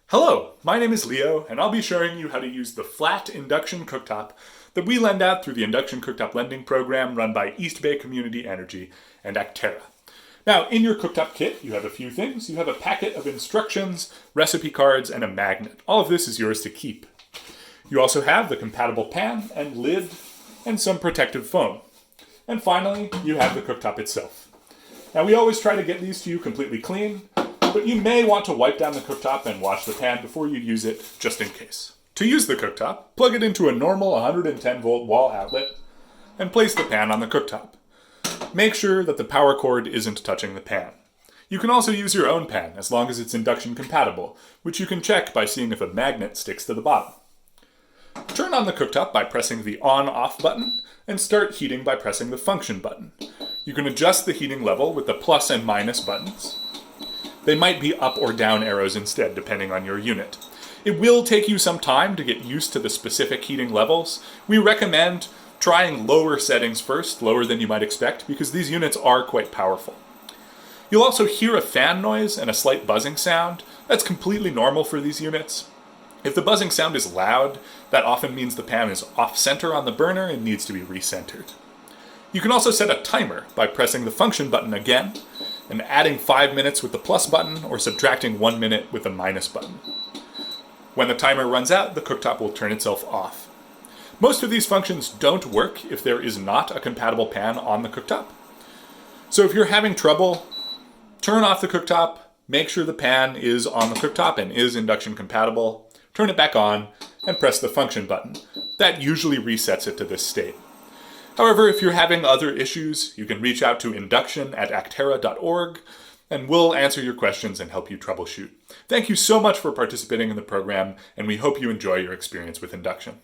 Hello, my name is Leo, and I'll be showing you how to use the flat induction cooktop that we lend out through the Induction Cooktop lending program run by East Bay Community Energy and EBCExActerra. Now, in your cooktop kit, you have a few things. You have a packet of instructions, recipe cards, and a magnet. All of this is yours to keep. You also have the compatible pan and lid and some protective foam. And finally, you have the cooktop itself. Now, we always try to get these to you completely clean, but you may want to wipe down the cooktop and wash the pan before you use it, just in case. To use the cooktop, plug it into a normal 110 volt wall outlet and place the pan on the cooktop. Make sure that the power cord isn't touching the pan. You can also use your own pan as long as it's induction compatible, which you can check by seeing if a magnet sticks to the bottom. Turn on the cooktop by pressing the on-off button and start heating by pressing the function button. You can adjust the heating level with the plus and minus buttons. They might be up or down arrows instead, depending on your unit. It will take you some time to get used to the specific heating levels. We recommend trying lower settings first, lower than you might expect, because these units are quite powerful. You'll also hear a fan noise and a slight buzzing sound. That's completely normal for these units. If the buzzing sound is loud, that often means the pan is off-center on the burner and needs to be recentered. You can also set a timer by pressing the function button again and adding 5 minutes with the plus button or subtracting 1 minute with the minus button. When the timer runs out, the cooktop will turn itself off. Most of these functions don't work if there is not a compatible pan on the cooktop. So if you're having trouble, turn off the cooktop, make sure the pan is on the cooktop and is induction compatible, turn it back on, and press the function button. That usually resets it to this state. However, if you're having other issues, you can reach out to induction@acterra.org, and we'll answer your questions and help you troubleshoot. Thank you so much for participating in the program, and we hope you enjoy your experience with induction.